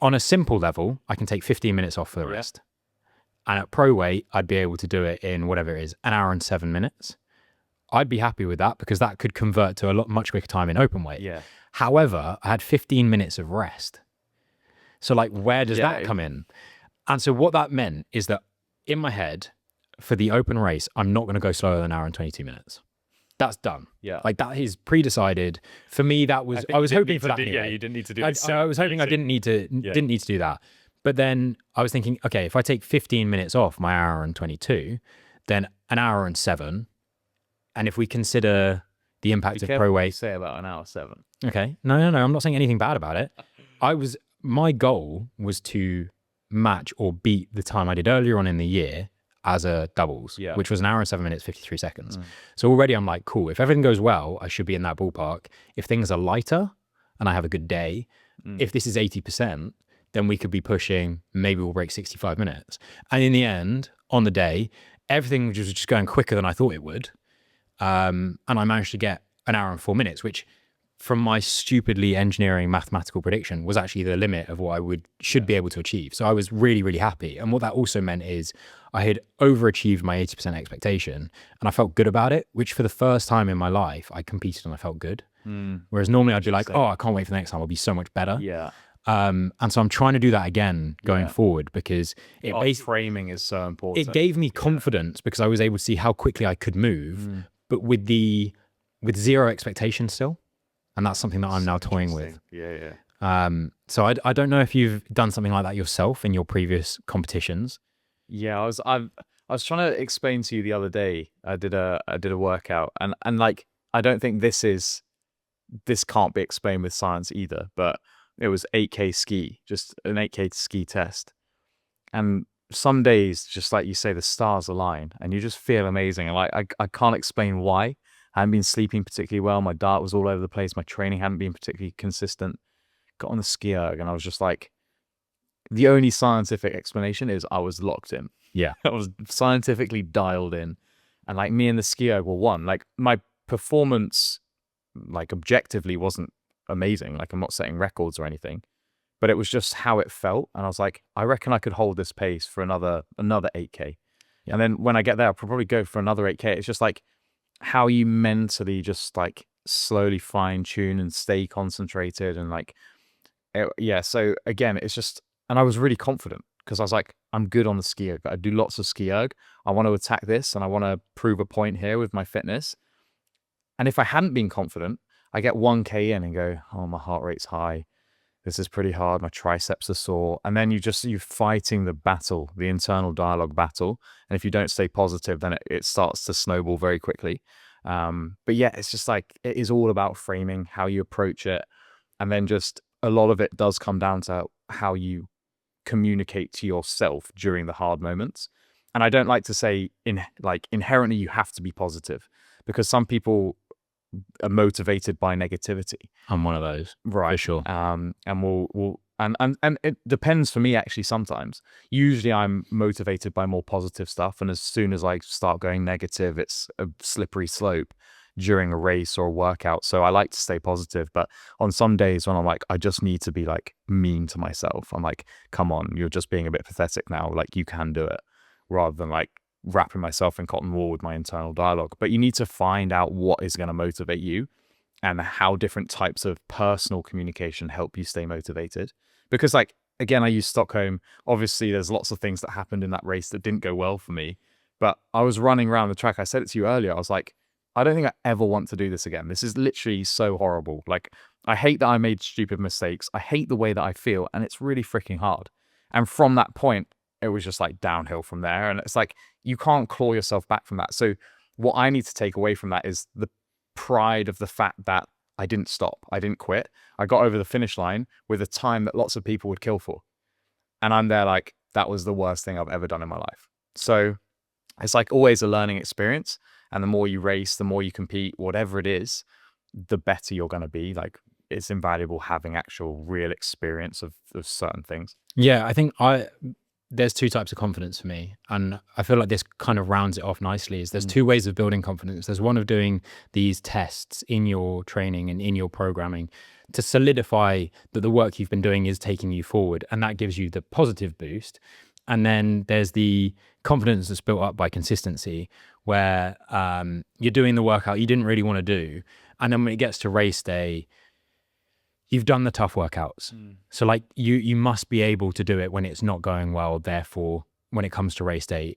On a simple level, I can take 15 minutes off for the rest. And at pro weight, I'd be able to do it in whatever it is, 1 hour and 7 minutes. I'd be happy with that, because that could convert to a much quicker time in open weight. However, I had 15 minutes of rest. So like, where does that come in? And so what that meant is that in my head, for the open race, I'm not going to go slower than 1 hour and 22 minutes. That's done. Like, that is pre-decided. For me, that was, I was hoping for that anyway. You didn't need to do it. So I was hoping I didn't need to do that. But then I was thinking, okay, if I take 15 minutes off my 1 hour and 22, then 1 hour and 7. And if we consider the impact of pro weight, say about 1 hour 7. Okay. No. I'm not saying anything bad about it. my goal was to match or beat the time I did earlier on in the year as a doubles, which was 1 hour and 7 minutes, 53 seconds. So already I'm like, cool, if everything goes well, I should be in that ballpark. If things are lighter and I have a good day, if this is 80%, then we could be pushing, maybe we'll break 65 minutes. And in the end, on the day, everything was just going quicker than I thought it would. And I managed to get 1 hour and 4 minutes, which from my stupidly engineering mathematical prediction was actually the limit of what I should be able to achieve. So I was really, really happy. And what that also meant is I had overachieved my 80% expectation and I felt good about it, which for the first time in my life, I competed and I felt good. Whereas normally I'd be like, oh, I can't wait for the next time. I'll be so much better. Yeah. And so I'm trying to do that again going forward, because framing is so important. It gave me confidence because I was able to see how quickly I could move, but with zero expectation still. And that's something that I'm now toying with. Yeah. So I don't know if you've done something like that yourself in your previous competitions. Yeah, I was trying to explain to you the other day. I did a workout, and like I don't think this can't be explained with science either. But it was 8K ski, just an 8K ski test, and some days, just like you say, the stars align, and you just feel amazing. And like I can't explain why. I hadn't been sleeping particularly well. My diet was all over the place. My training hadn't been particularly consistent. Got on the ski erg and I was just like, the only scientific explanation is I was locked in. Yeah. I was scientifically dialed in. And like me and the ski erg were one. Like my performance, like objectively wasn't amazing. Like I'm not setting records or anything, but it was just how it felt. And I was like, I reckon I could hold this pace for another 8K. Yeah. And then when I get there, I'll probably go for another 8K. It's just like, how you mentally just like slowly fine tune and stay concentrated and like, so again, it's just, and I was really confident because I was like, I'm good on the ski erg. I do lots of ski erg. I want to attack this and I want to prove a point here with my fitness. And if I hadn't been confident, I get 1K in and go, oh, my heart rate's high. This is pretty hard. My triceps are sore. And then you're fighting the battle, the internal dialogue battle. And if you don't stay positive, then it starts to snowball very quickly. But yeah, it's just like, it is all about framing, how you approach it. And then just a lot of it does come down to how you communicate to yourself during the hard moments. And I don't like to say inherently you have to be positive, because some people are motivated by negativity. I'm one of those, right? For sure. And and it depends for me actually. Sometimes, usually I'm motivated by more positive stuff, and as soon as I start going negative, it's a slippery slope during a race or a workout. So I like to stay positive, but on some days when I'm like, I just need to be like mean to myself. I'm like, come on, you're just being a bit pathetic now. Like you can do it, rather than like wrapping myself in cotton wool with my internal dialogue. But you need to find out what is going to motivate you and how different types of personal communication help you stay motivated. Because like, again, I use Stockholm. Obviously there's lots of things that happened in that race that didn't go well for me, but I was running around the track. I said it to you earlier. I was like, I don't think I ever want to do this again. This is literally so horrible. Like, I hate that I made stupid mistakes. I hate the way that I feel, and it's really freaking hard. And from that point, it was just like downhill from there. And it's like, you can't claw yourself back from that. So what I need to take away from that is the pride of the fact that I didn't stop. I didn't quit. I got over the finish line with a time that lots of people would kill for. And I'm there like, that was the worst thing I've ever done in my life. So it's like always a learning experience. And the more you race, the more you compete, whatever it is, the better you're going to be. Like, it's invaluable having actual real experience of certain things. Yeah, I think there's two types of confidence for me. And I feel like this kind of rounds it off nicely. Is there's two ways of building confidence. There's one of doing these tests in your training and in your programming to solidify that the work you've been doing is taking you forward. And that gives you the positive boost. And then there's the confidence that's built up by consistency, where you're doing the workout you didn't really want to do. And then when it gets to race day, you've done the tough workouts. So like you must be able to do it when it's not going well. Therefore, when it comes to race day,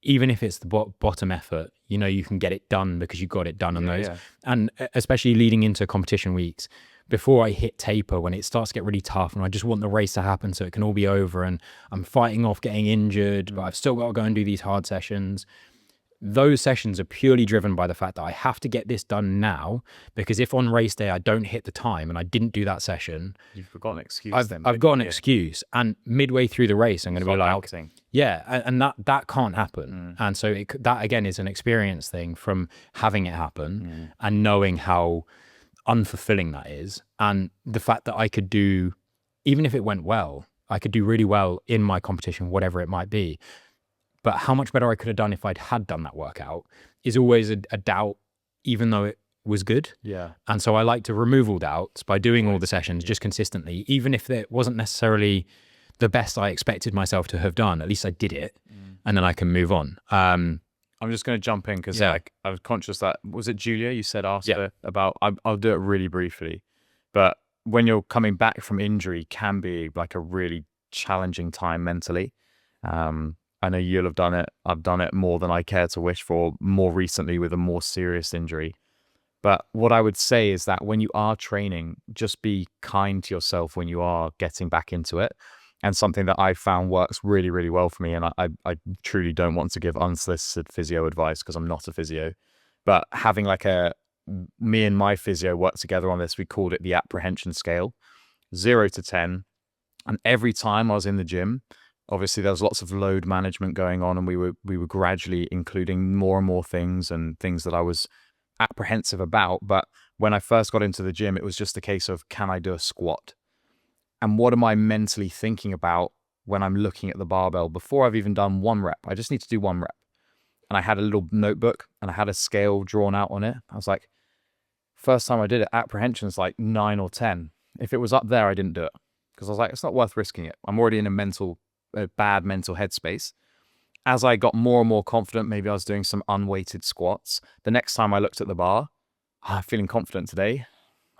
even if it's the bottom effort, you know, you can get it done because you got it done on those. Yeah. And especially leading into competition weeks, before I hit taper, when it starts to get really tough and I just want the race to happen so it can all be over and I'm fighting off getting injured, but I've still got to go and do these hard sessions. those sessions are purely driven by the fact that I have to get this done now, because if on race day I don't hit the time and I didn't do that session, You've got an excuse. I've got an excuse, and midway through the race I'm going to be like, acting. yeah, and that can't happen. And so that again is an experience thing from having it happen and knowing how unfulfilling that is, and the fact that I could do, even if it went well, I could do really well in my competition, whatever it might be. But how much better I could have done if I'd had done that workout is always a doubt, even though it was good. Yeah. And so I like to remove all doubts by doing all the sessions just consistently, even if it wasn't necessarily the best I expected myself to have done. At least I did it, and then I can move on. I'm just going to jump in because I was conscious that, was it Julia you said after about, I'll do it really briefly, but when you're coming back from injury can be like a really challenging time mentally. I know you'll have done it. I've done it more than I care to wish for, more recently with a more serious injury. But what I would say is that when you are training, just be kind to yourself when you are getting back into it. And something that I found works really, really well for me, and I truly don't want to give unsolicited physio advice because I'm not a physio, but having like me and my physio work together on this, we called it the apprehension scale, 0 to 10. And every time I was in the gym, obviously there was lots of load management going on, and we were gradually including more and more things and things that I was apprehensive about. But when I first got into the gym, it was just a case of, can I do a squat? And what am I mentally thinking about when I'm looking at the barbell before I've even done one rep? I just need to do one rep. And I had a little notebook and I had a scale drawn out on it. I was like, first time I did it, apprehension's like 9 or 10. If it was up there, I didn't do it because I was like, it's not worth risking it. I'm already in a bad mental headspace. As I got more and more confident, maybe I was doing some unweighted squats. The next time I looked at the bar, I'm feeling confident today.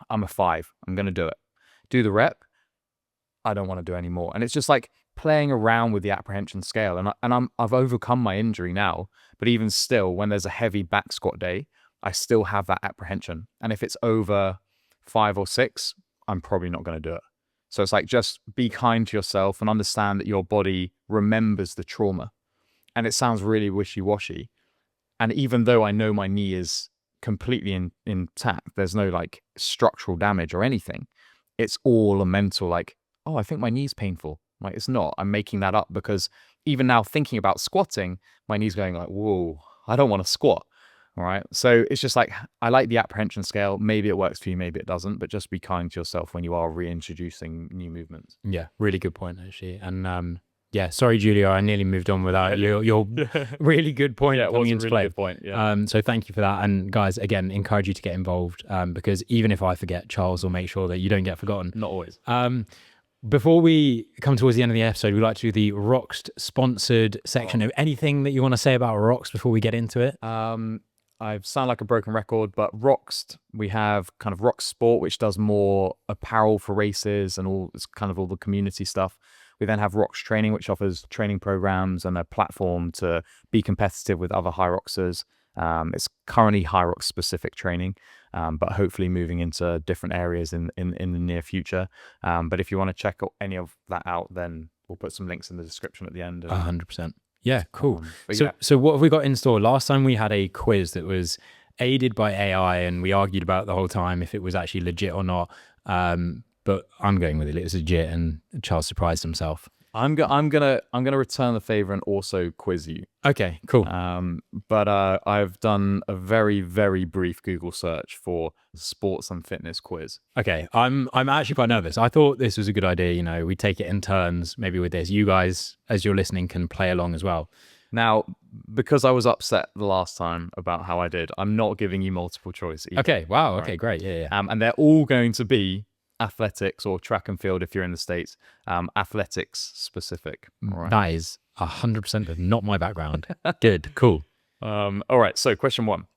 I'm a 5. I'm going to do it. Do the rep. I don't want to do any more. And it's just like playing around with the apprehension scale. And I've overcome my injury now, but even still, when there's a heavy back squat day, I still have that apprehension. And if it's over 5 or 6, I'm probably not going to do it. So it's like, just be kind to yourself and understand that your body remembers the trauma. And it sounds really wishy-washy. And even though I know my knee is completely intact, there's no like structural damage or anything, it's all a mental like, oh, I think my knee's painful. Like, it's not. I'm making that up because even now thinking about squatting, my knee's going like, whoa, I don't want to squat. All right. So it's just like, I like the apprehension scale. Maybe it works for you, maybe it doesn't, but just be kind to yourself when you are reintroducing new movements. Yeah, really good point, actually. And yeah, sorry, Julia, I nearly moved on without your really good point coming into play. Good point. Yeah. So thank you for that. And guys, again, encourage you to get involved because even if I forget, Charles will make sure that you don't get forgotten. Not always. Before we come towards the end of the episode, we'd like to do the Roxed sponsored section. Anything that you want to say about Roxed before we get into it? I sound like a broken record, but Roxed, we have kind of Rox Sport, which does more apparel for races and all, it's kind of all the community stuff. We then have Rox Training, which offers training programs and a platform to be competitive with other Hyroxers. It's currently Hyrox specific training, but hopefully moving into different areas in the near future. But if you want to check any of that out, then we'll put some links in the description at the end. 100%. Yeah, cool. Yeah. So what have we got in store? Last time we had a quiz that was aided by AI, and we argued about the whole time if it was actually legit or not. But I'm going with it. It was legit, and Charles surprised himself. I'm gonna return the favor and also quiz you. Okay, cool. But I've done a very, very brief Google search for sports and fitness quiz. Okay, I'm actually quite nervous. I thought this was a good idea. You know, we take it in turns. Maybe with this, you guys, as you're listening, can play along as well. Now, because I was upset the last time about how I did, I'm not giving you multiple choice either. Okay, wow. Right? Okay, great. Yeah. And they're all going to be athletics or track and field if you're in the States, athletics specific. All right. That is 100% not my background. Good, cool. All right, so question 1.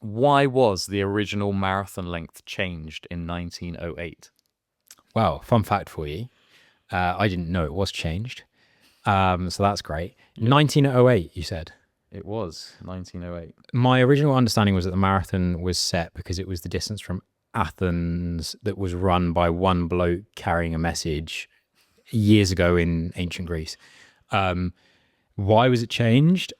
Why was the original marathon length changed in 1908? Wow, fun fact for you. I didn't know it was changed. So that's great. 1908, you said? It was 1908. My original understanding was that the marathon was set because it was the distance from Athens that was run by one bloke carrying a message years ago in ancient Greece. Why was it changed?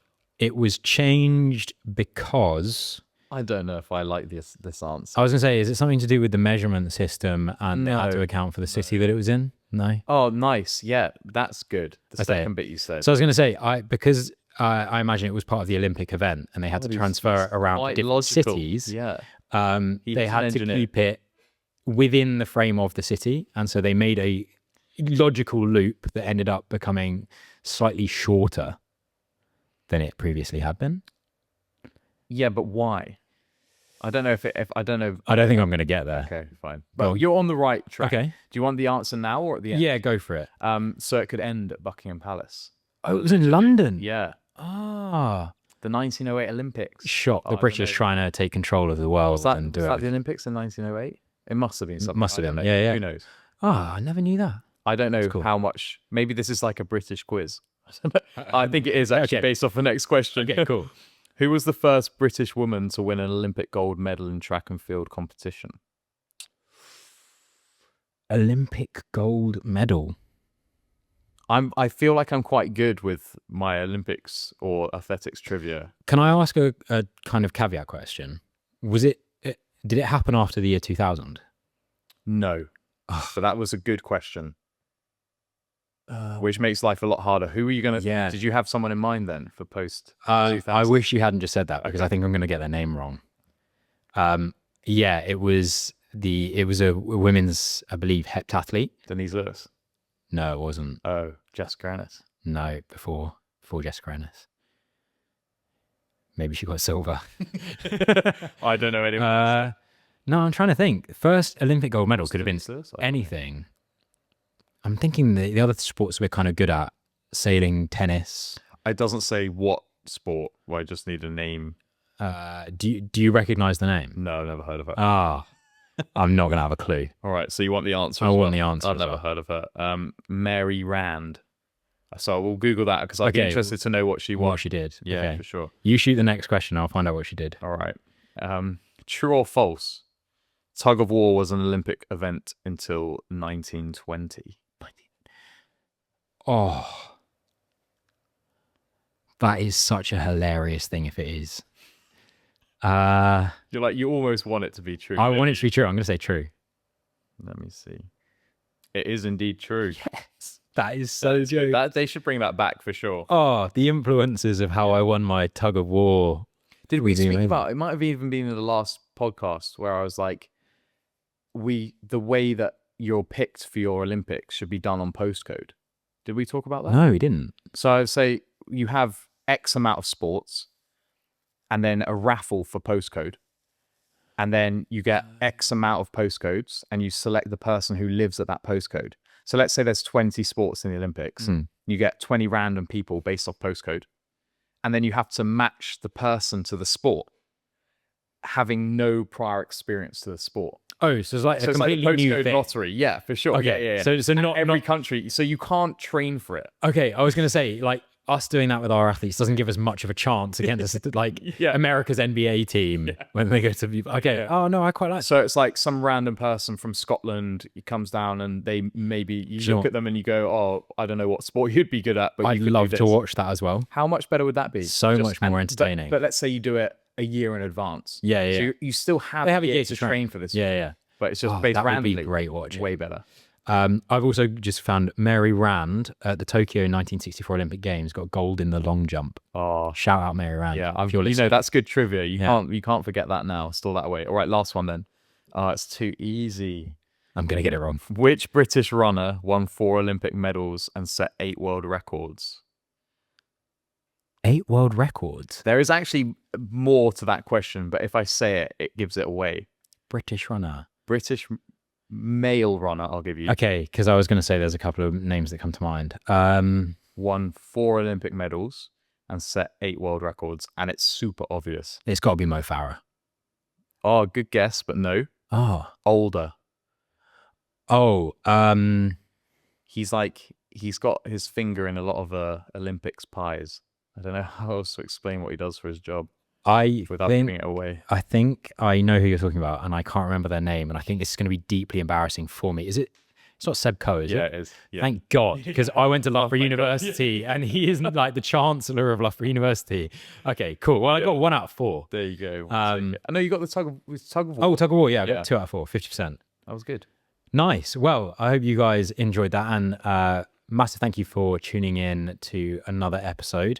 It was changed because I don't know if I like this answer. I was going to say, is it something to do with the measurement system and they had to No. account for the city that it was in? No. Oh, nice. Yeah, that's good. The Okay. second bit you said. So I was going to say, because I imagine it was part of the Olympic event and they had to transfer it around to quite different logical. cities. Yeah. They was had an to engineer. keep it within the frame of the city. And so they made a logical loop that ended up becoming slightly shorter than it previously had been. Yeah, but why? I don't know if I don't know. I don't think I'm going to get there. Okay, fine. Go But on. you're on the right track. Okay. Do you want the answer now or at the end? Yeah, go for it. So it could end at Buckingham Palace. Oh, it was in London. Yeah. Ah. The 1908 Olympics. Shock. Oh, I The don't British know. trying to take control of the world Was that, and do was it. that the Olympics in 1908? It must have been something. Must have I don't been. know. Yeah, yeah. Who knows? Ah, I never knew that. I don't know cool. how much. Maybe this is like a British quiz. I think it is actually Okay. based off the next question. Okay, cool. Who was the first British woman to win an Olympic gold medal in track and field competition? Olympic gold medal. I feel like I'm quite good with my Olympics or athletics trivia. Can I ask a kind of caveat question? Did it happen after the year 2000? No. But that was a good question, which makes life a lot harder. Who are you going to... Yeah. Did you have someone in mind then for post... I wish you hadn't just said that because I think I'm going to get their name wrong. Yeah, it was a women's, I believe, heptathlete. Denise Lewis? No, it wasn't. Oh, Jessica Ennis. No, before Jessica Ennis. Maybe she got silver. I don't know anyone. No, I'm trying to think. First Olympic gold medal could have been Denise Lewis? I don't know. anything. I'm thinking the other sports we're kind of good at: sailing, tennis. It doesn't say what sport. Well, I just need a name. Do you recognize the name? No, I've never heard of her. Ah, I'm not gonna have a clue. All right, so you want the answer? I as want well? the answer. I've as never well. heard of her. Mary Rand. So we'll Google that because I'd be Okay. interested to know what she What was. she did. Yeah, Okay. for sure. You shoot the next question. I'll find out what she did. All right. True or false? Tug of war was an Olympic event until 1920. Oh, that is such a hilarious thing if it is. You're like, you almost want it to be true. I don't want it you? to be true. I'm going to say true. Let me see. It is indeed true. That is so true. That they should bring that back for sure. Oh, the influences of how I won my tug of war. Did we do speak maybe. about it? Might have even been in the last podcast where I was like, the way that you're picked for your Olympics should be done on postcode. Did we talk about that? No, he didn't. So I would say you have X amount of sports and then a raffle for postcode. And then you get X amount of postcodes and you select the person who lives at that postcode. So let's say there's 20 sports in the Olympics. You get 20 random people based off postcode. And then you have to match the person to the sport, having no prior experience to the sport. Oh, so it's like So a it's like a completely new postcode thing. lottery. Yeah, for sure. Okay, Yeah. so not Every country. So you can't train for it. Okay, I was going to say, like, us doing that with our athletes doesn't give us much of a chance against, like, Yeah. America's NBA team when they go to... Okay, Yeah. oh, no, I quite like So it's like some random person from Scotland, he comes down and they maybe, you Sure. look at them and you go, oh, I don't know what sport you'd be good at, but I'd you could love do to this. watch that as well. How much better would that be? So much more entertaining. But let's say you do it a year in advance. Yeah. So you still have, They have a year year to to train for this. Yeah. But it's just Oh, based that would randomly. be great watching. Way better. I've also just found Mary Rand at the Tokyo 1964 Olympic Games got gold in the long jump. Oh, Shout out Mary Rand. yeah. if you're You know, listening. that's good trivia. Yeah. You can't forget that now. Still that way. All right, last one then. Oh, it's too easy. I'm going to get it wrong. Which British runner won 4 Olympic medals and set 8 world records? 8 world records. There is actually more to that question, but if I say it, it gives it away. British runner. British male runner, I'll give you, Okay, because I was going to say there's a couple of names that come to mind. won 4 Olympic medals and set 8 world records, and it's super obvious. It's got to be Mo Farah. Oh, good guess, but no. Oh. Older. He's got his finger in a lot of Olympics pies. I don't know how else to explain what he does for his job without giving it away. I think I know who you're talking about, and I can't remember their name, and I think this is going to be deeply embarrassing for me. Is it It's not Seb Coe, is Yeah, it? it is. Yeah. Thank God, because I went to Loughborough my God. University and he is like the Chancellor of Loughborough University. Okay, cool. Well, I got 1 out of 4. There you go. I know you got the tug of war. Oh, tug of war. Yeah, I Yeah. got 2 out of 4, 50%. That was good. Nice. Well, I hope you guys enjoyed that. And massive thank you for tuning in to another episode.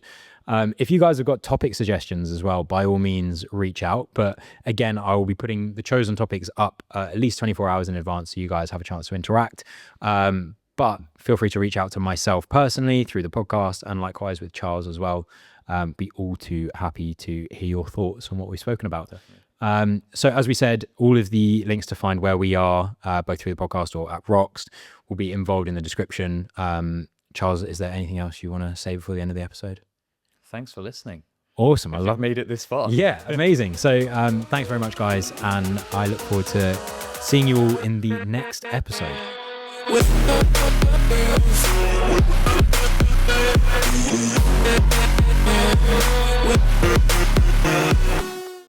If you guys have got topic suggestions as well, by all means, reach out. But again, I will be putting the chosen topics up at least 24 hours in advance so you guys have a chance to interact. But feel free to reach out to myself personally through the podcast and likewise with Charles as well. Be all too happy to hear your thoughts on what we've spoken about. So as we said, all of the links to find where we are, both through the podcast or at Rocks, will be involved in the description. Charles, is there anything else you want to say before the end of the episode? Thanks for listening. Awesome. I've made it this far. Yeah, amazing. So thanks very much, guys. And I look forward to seeing you all in the next episode.